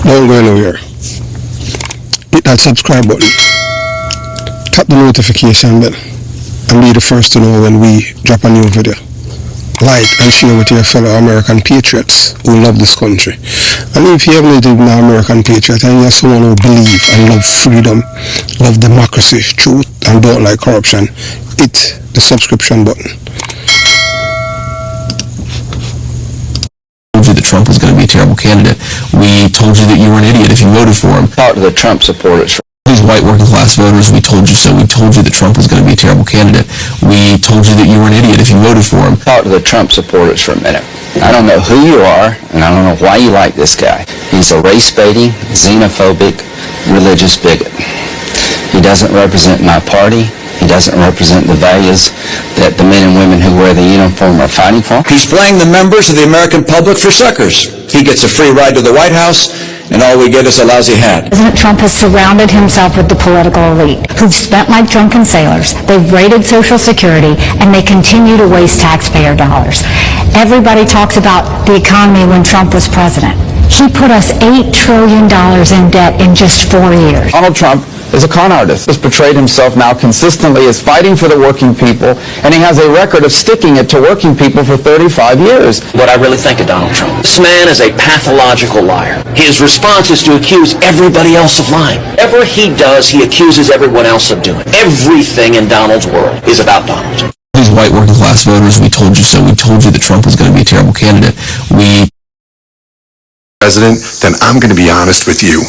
Don't go anywhere. Hit that subscribe button. Tap the notification bell and be the first to know when we drop a new video. Like and share with your fellow American patriots who love this country. And if you haven't lived an American patriot and you're someone who believe and love freedom, love democracy, truth, and don't like corruption, hit the subscription button. We told you that Trump was going to be a terrible candidate. We told you that you were an idiot if you voted for him. Talk to the Trump supporters. These white working class voters, we told you so. We told you that Trump was going to be a terrible candidate. We told you that you were an idiot if you voted for him. Talk to the Trump supporters for a minute. I don't know who you are, and I don't know why you like this guy. He's a race-baiting, xenophobic, religious bigot. He doesn't represent my party. He doesn't represent the values that the men and women who wear the uniform are fighting for. He's playing the members of the American public for suckers. He gets a free ride to the White House, and all we get is a lousy hat. President Trump has surrounded himself with the political elite, who've spent like drunken sailors. They've raided Social Security, and they continue to waste taxpayer dollars. Everybody talks about the economy when Trump was president. He put us $8 trillion in debt in just 4 years. Donald Trump is a con artist. He's portrayed himself now consistently as fighting for the working people, and he has a record of sticking it to working people for 35 years. What I really think of Donald Trump. This man is a pathological liar. His response is to accuse everybody else of lying. Whatever he does, he accuses everyone else of doing. Everything in Donald's world is about Donald. These white working class voters, we told you so. We told you that Trump was going to be a terrible candidate. President, then I'm going to be honest with you.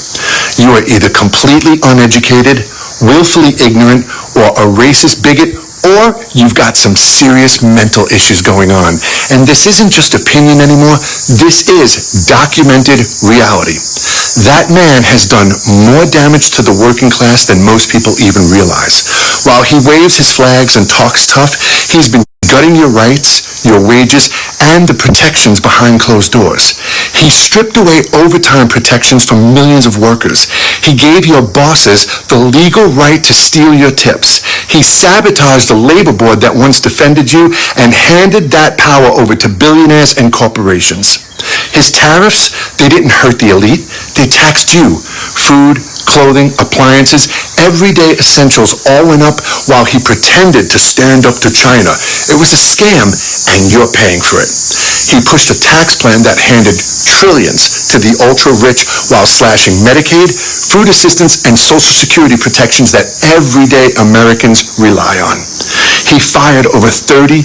You are either completely uneducated, willfully ignorant, or a racist bigot, or you've got some serious mental issues going on. And this isn't just opinion anymore. This is documented reality. That man has done more damage to the working class than most people even realize. While he waves his flags and talks tough, he's been gutting your rights, your wages, and the protections behind closed doors. He stripped away overtime protections from millions of workers. He gave your bosses the legal right to steal your tips. He sabotaged the labor board that once defended you and handed that power over to billionaires and corporations. His tariffs, they didn't hurt the elite. They taxed you. Food, clothing, appliances, everyday essentials all went up while he pretended to stand up to China. It was a scam, and you're paying for it. He pushed a tax plan that handed trillions to the ultra-rich while slashing Medicaid, food assistance, and Social Security protections that everyday Americans rely on. He fired over 30,000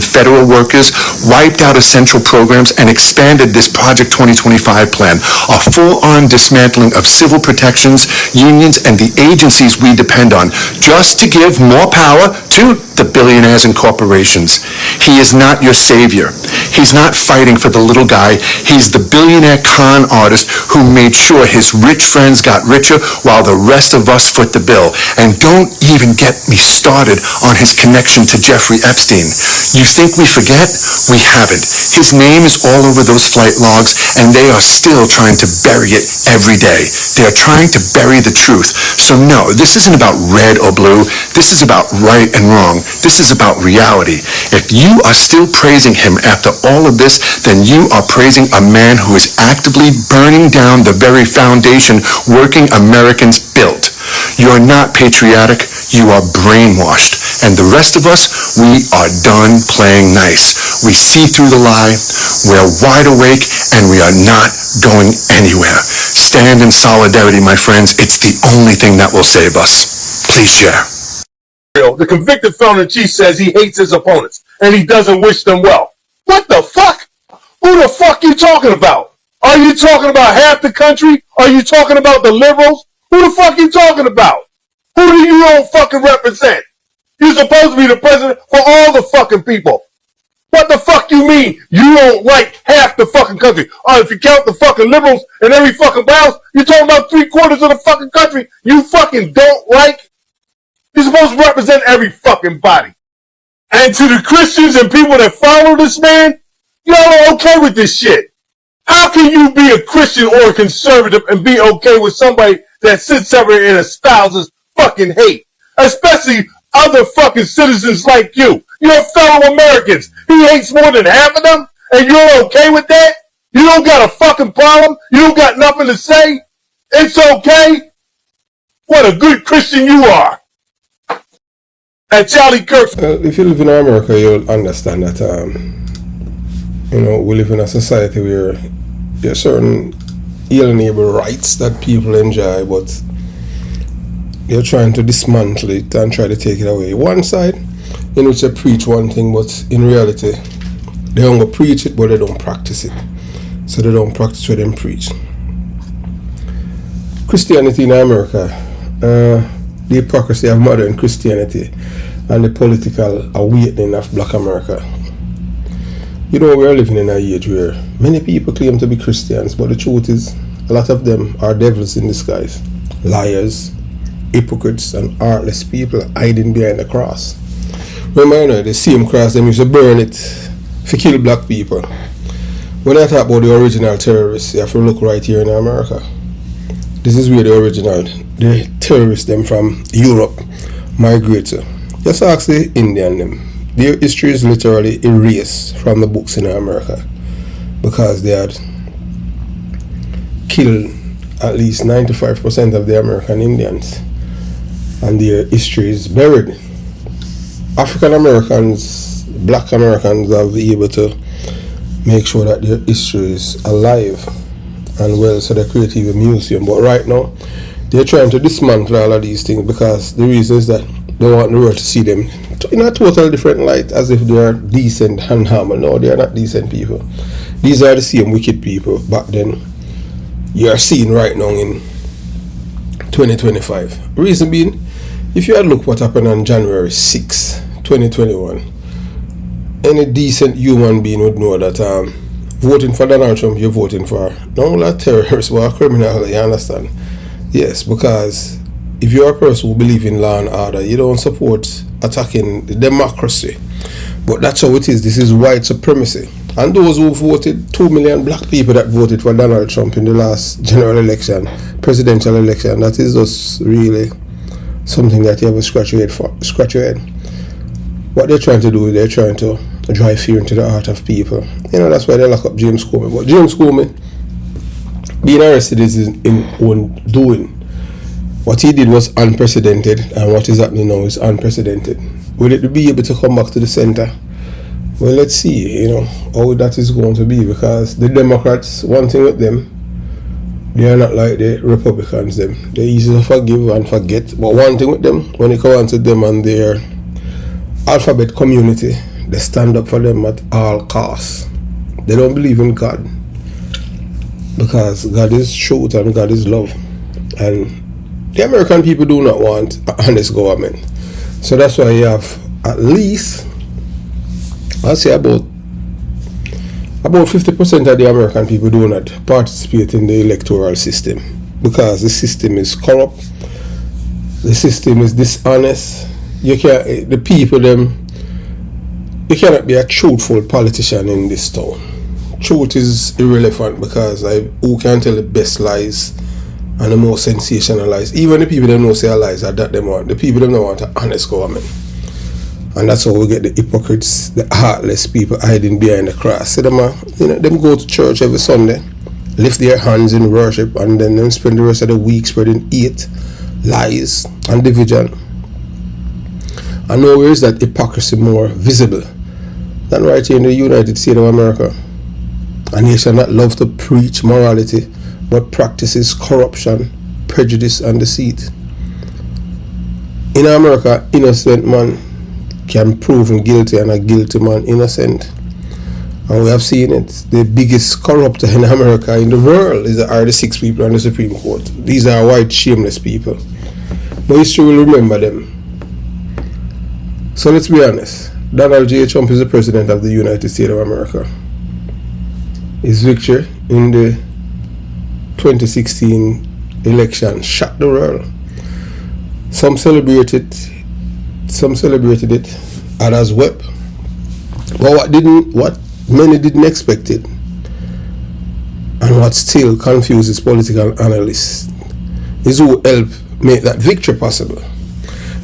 federal workers, wiped out essential programs, and expanded this Project 2025 plan, a full-on dismantling of civil protections, unions, and the agencies we depend on, just to give more power to the billionaires and corporations. He is not your savior. He's not fighting for the little guy. He's the billionaire con artist who made sure his rich friends got richer while the rest of us foot the bill. And don't even get me started on his connection to Jeffrey Epstein. You think we forget? We haven't. His name is all over those flight logs, and they are still trying to bury it every day. They are trying to bury the truth. So no, this isn't about red or blue. This is about right and wrong. This is about reality. If you are still praising him after all of this, then you are praising a man who is actively burning down the very foundation working Americans built. You're not patriotic. You are brainwashed. And the rest of us, we are done playing nice. We see through the lie. We're wide awake, and we are not going anywhere. Stand in solidarity, my friends. It's the only thing that will save us. Please share. The convicted felon in chief says he hates his opponents and he doesn't wish them well. What the fuck? Who the fuck you talking about? Are you talking about half the country? Are you talking about the liberals? Who the fuck you talking about? Who do you don't fucking represent? You're supposed to be the president for all the fucking people. What the fuck you mean you don't like half the fucking country? If you count the fucking liberals and every fucking else, you're talking about 3/4 of the fucking country you fucking don't like? You're supposed to represent every fucking body. And to the Christians and people that follow this man, y'all are okay with this shit. How can you be a Christian or a conservative and be okay with somebody that sits over and espouses fucking hate? Especially other fucking citizens like you. You're fellow Americans. He hates more than half of them, and you're okay with that? You don't got a fucking problem? You don't got nothing to say? It's okay? What a good Christian you are. And Charlie Kirk. If you live in America, you'll understand that, we live in a society where there are certain alienable rights that people enjoy, but they're trying to dismantle it and try to take it away. One side, in which they preach one thing, but in reality, they don't go preach it, but they don't practice it. So they don't practice what they preach. Christianity in America, the hypocrisy of modern Christianity, and the political awakening of Black America. We're living in an age where many people claim to be Christians, but the truth is, a lot of them are devils in disguise, liars, hypocrites, and heartless people hiding behind the cross. Remember, the same cross them used to burn it to kill black people. When I talk about the original terrorists, you have to look right here in America. This is where the terrorists them from Europe migrate to. Just ask the Indian them. Their history is literally erased from the books in America because they had killed at least 95% of the American Indians, and their history is buried. African Americans, Black Americans have been able to make sure that their history is alive and well, so they create a museum. But right now, they're trying to dismantle all of these things because the reason is that they want the world to see them in a totally different light, as if they are decent and harmful. No, they are not decent people. These are the same wicked people back then you are seeing right now in 2025. Reason being, if you had looked what happened on January 6, 2021, any decent human being would know that voting for Donald Trump, you're voting for not only a terrorist but a criminal, you understand? Yes, because if you're a person who believes in law and order, you don't support attacking the democracy. But that's how it is. This is white supremacy. And those who voted, 2 million black people that voted for Donald Trump in the last general election, presidential election, that is just really something that you have to scratch your head. What they're trying to do is they're trying to drive fear into the heart of people. That's why they lock up James Comey. But James Comey being arrested is in own doing. What he did was unprecedented, and what is happening now is unprecedented. Will it be able to come back to the center? Well, let's see, how that is going to be, because the Democrats, one thing with them, they are not like the Republicans. They're easy to forgive and forget. But one thing with them, when it comes to them and their alphabet community, they stand up for them at all costs. They don't believe in God, because God is truth and God is love. And the American people do not want an honest government. So that's why you have at least, I'll say about 50% of the American people do not participate in the electoral system, because the system is corrupt, the system is dishonest. You cannot be a truthful politician in this town. Truth is irrelevant, because who can tell the best lies and the most sensational lies? Even the people that know say lies are that they want. The people that don't want an honest government. And that's how we get the hypocrites, the heartless people hiding behind the cross. See them, them go to church every Sunday, lift their hands in worship, and then them spend the rest of the week spreading hate, lies, and division. And nowhere is that hypocrisy more visible than right here in the United States of America. A nation that loves to preach morality, but practices corruption, prejudice, and deceit. In America, innocent man can prove him guilty and a guilty man innocent. And we have seen it. The biggest corrupter in America, in the world, are the 6 people on the Supreme Court. These are white, shameless people. But history will remember them. So let's be honest. Donald J. Trump is the President of the United States of America. His victory in the 2016 election shocked the world. Some celebrated it, others wept. But what many didn't expect it, and what still confuses political analysts, is who helped make that victory possible.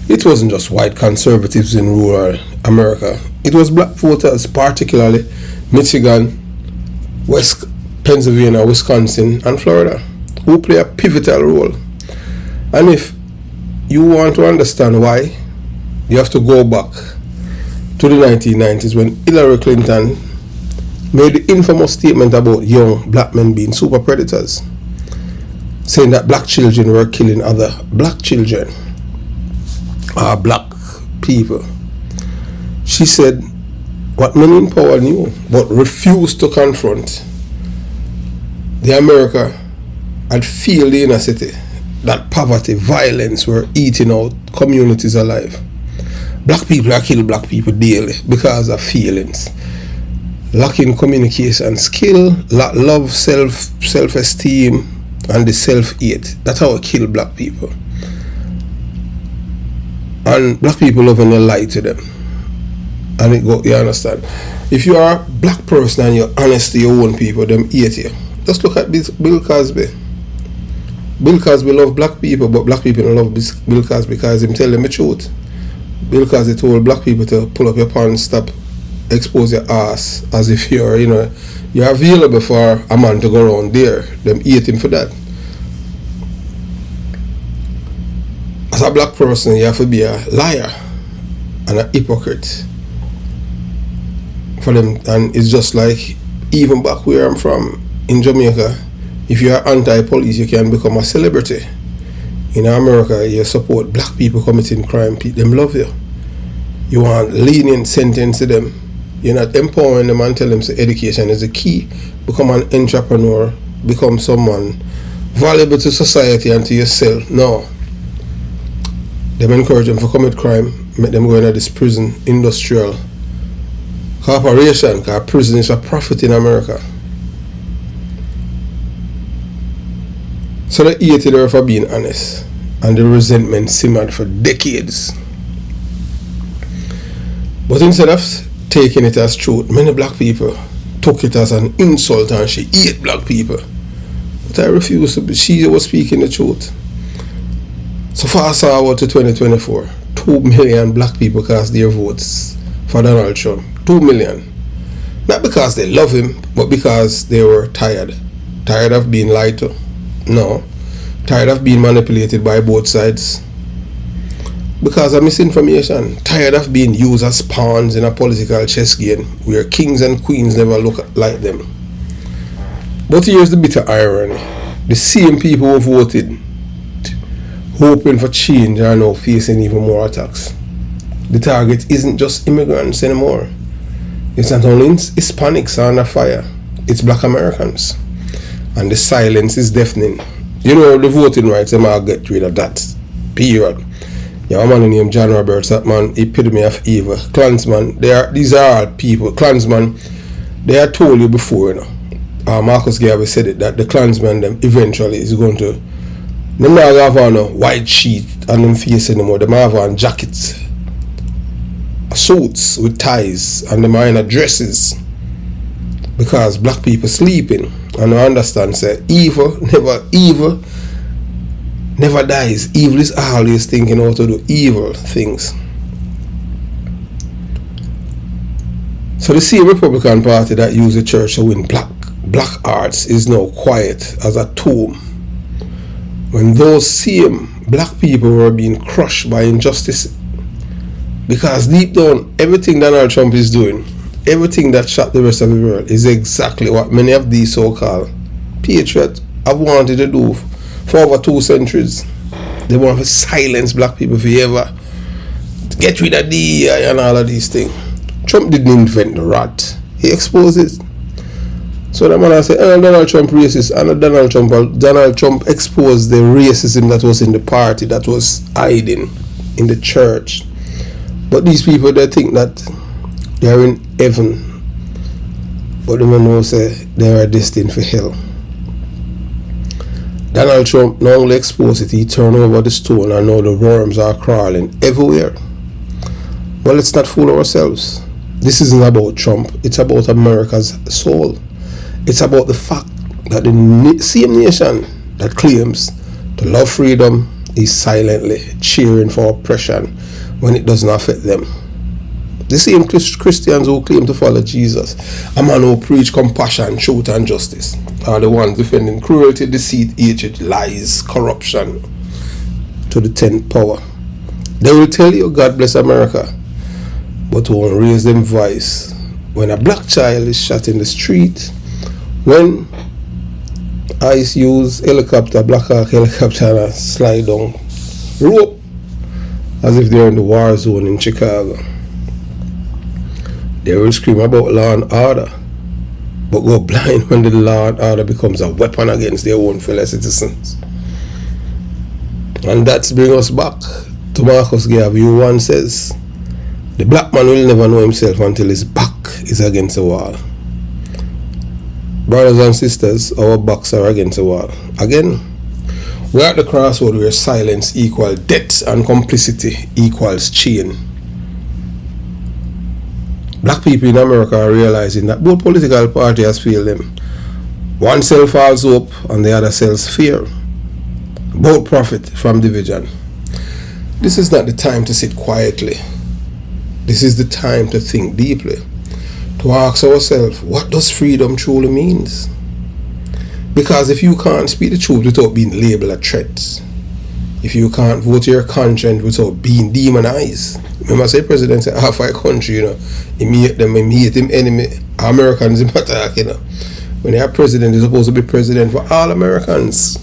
It wasn't just white conservatives in rural America. It was black voters, particularly Michigan, West Pennsylvania, Wisconsin, and Florida, who play a pivotal role. And if you want to understand why, you have to go back to the 1990s when Hillary Clinton made the infamous statement about young black men being super predators, saying that black children were killing other black children, black people. She said what many in power knew but refused to confront. The America had failed the inner city, that poverty, violence were eating out communities alive. Black people are killing black people daily because of feelings, lacking communication skill, lack love, self-esteem, and the self-hate. That's how I kill black people. And black people love when you lie to them. And you understand? If you are a black person and you're honest to your own people, them hate you. Just look at Bill Cosby. Bill Cosby love black people, but black people don't love Bill Cosby because him tell them the truth. Bill Cosby told black people to pull up your pants, stop, expose your ass, as if you're, you're available for a man to go around there. Them hate him for that. As a black person, you have to be a liar and a hypocrite for them. And it's just like, even back where I'm from, in Jamaica, if you are anti-police, you can become a celebrity. In America, you support black people committing crime, them love you. You want lenient sentence to them. You're not empowering them and tell them that education is the key. Become an entrepreneur, become someone valuable to society and to yourself. No. Them encourage them to commit crime, make them go into this prison industrial corporation, because prison is a profit in America. So they hated her for being honest, and the resentment simmered for decades. But instead of taking it as truth, many black people took it as an insult and she hate black people. But I refuse to be. She was speaking the truth. So fast forward to 2024, 2 million black people cast their votes for Donald Trump. 2 million. Not because they love him, but because they were tired. Tired of being lied to. No. Tired of being manipulated by both sides. Because of misinformation. Tired of being used as pawns in a political chess game where kings and queens never look like them. But here's the bitter irony. The same people who voted hoping for change are now facing even more attacks. The target isn't just immigrants anymore. It's not only Hispanics are under fire. It's black Americans. And the silence is deafening. You know, the voting rights, they might get rid of that. Period. You have a man named John Roberts, that man, epitome of evil. Klansman, these are all people. Klansman, they had told you before, Marcus Garvey said it, that the Klansman them eventually is going to, they might have on a white sheet on them face anymore. They might have on jackets, suits with ties, and they might have dresses. Because black people sleeping. And I understand, say, evil never dies. Evil is always thinking how to do evil things. So the same Republican Party that used the church to win black arts is now quiet as a tomb. When those same black people were being crushed by injustice. Because deep down, everything Donald Trump is doing, everything that shocked the rest of the world, is exactly what many of these so-called patriots have wanted to do for over 2 centuries. They want to silence black people forever, to get rid of the and all of these things. Trump didn't invent the rat. He exposed it. So the man say, Donald Trump racist, and Donald Trump exposed the racism that was in the party, that was hiding in the church. But these people, they think that they are in heaven, but the man know say they are destined for hell. Donald Trump not only exposed it, he turned over the stone, and now the worms are crawling everywhere. Well, let's not fool ourselves. This isn't about Trump. It's about America's soul. It's about the fact that the same nation that claims to love freedom is silently cheering for oppression when it doesn't affect them. The same Christians who claim to follow Jesus, a man who preach compassion, truth and justice, are the ones defending cruelty, deceit, hatred, lies, corruption to the 10th power. They will tell you God bless America, but won't raise them voice when a black child is shot in the street, when ICE use helicopter, Black Hawk helicopter, and slide down rope as if they're in the war zone in Chicago. They will scream about law and order, but go blind when the law and order becomes a weapon against their own fellow citizens. And that's bring us back to Marcus Garvey, who once says, the black man will never know himself until his back is against the wall. Brothers and sisters, our backs are against the wall. Again, we're at the crossroad where silence equals death and complicity equals chain. Black people in America are realizing that both political parties has failed them. One sells false hope and the other sells fear. Both profit from division. This is not the time to sit quietly. This is the time to think deeply. To ask ourselves, what does freedom truly means? Because if you can't speak the truth without being labeled a threat, if you can't vote your conscience without being demonized, remember I say president say half our country, him hate them, him hate him enemy, Americans him attack, When they are president, they're supposed to be president for all Americans.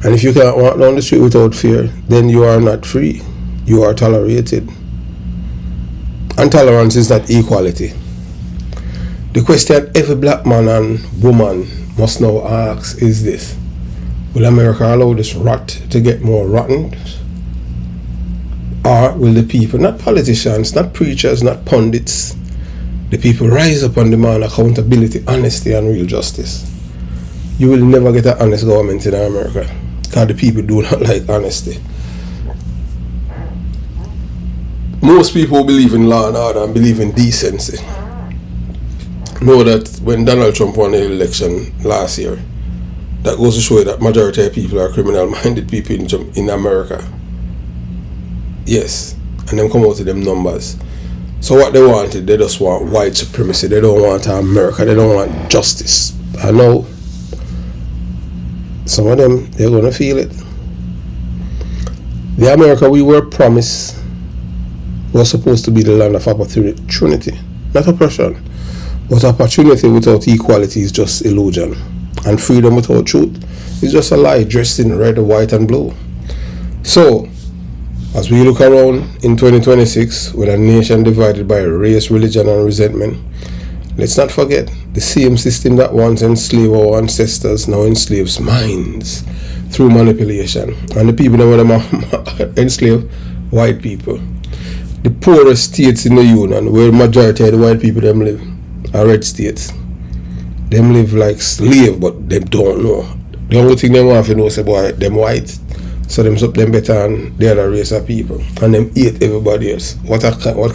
And if you can't walk down the street without fear, then you are not free. You are tolerated. And tolerance is not equality. The question every black man and woman must now ask is this: will America allow this rot to get more rotten? Or will the people, not politicians, not preachers, not pundits, the people rise up and demand accountability, honesty and real justice? You will never get an honest government in America, because the people do not like honesty. Most people who believe in law and order and believe in decency know that when Donald Trump won the election last year, that goes to show you that majority of people are criminal-minded people in America. Yes, and them come out with them numbers. So what they wanted, they just want white supremacy. They don't want America. They don't want justice. I know some of them, they're going to feel it. The America we were promised was supposed to be the land of opportunity, not oppression. But opportunity without equality is just illusion. And freedom without truth is just a lie dressed in red, white and blue. So, as we look around in 2026 with a nation divided by race, religion and resentment, let's not forget the same system that once enslaved our ancestors now enslaves minds through manipulation. And the people that were enslaved white people. The poorest states in the union, where majority of the white people them live, are red states. Them live like slave, but them don't know. The only thing they want to know is about them white, so them better than the other race of people, and them hate everybody else. What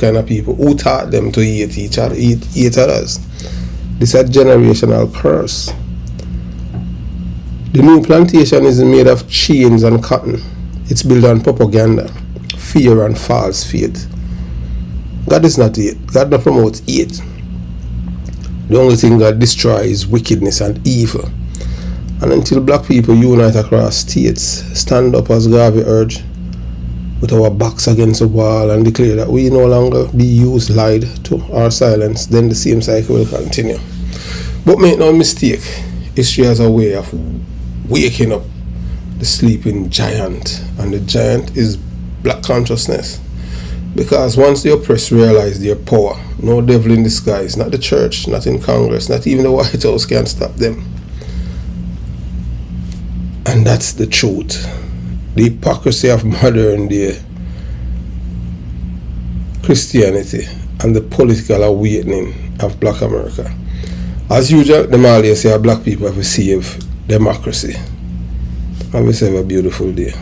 kind of people? Who taught them to hate each other, hate others? This is a generational curse. The new plantation is made of chains and cotton. It's built on propaganda, fear and false faith. God is not hate. God not promotes hate. The only thing God destroys is wickedness and evil. And until black people unite across states, stand up as Garvey urged, with our backs against the wall and declare that we no longer be used, lied to, or silenced, then the same cycle will continue. But make no mistake, history has a way of waking up the sleeping giant, and the giant is black consciousness. Because once the oppressed realize their power, no devil in disguise, not the church, not in Congress, not even the White House can stop them. And that's the truth. The hypocrisy of modern day Christianity and the political awakening of black America. As usual, them always say black people have to save democracy. Have yourself a beautiful day.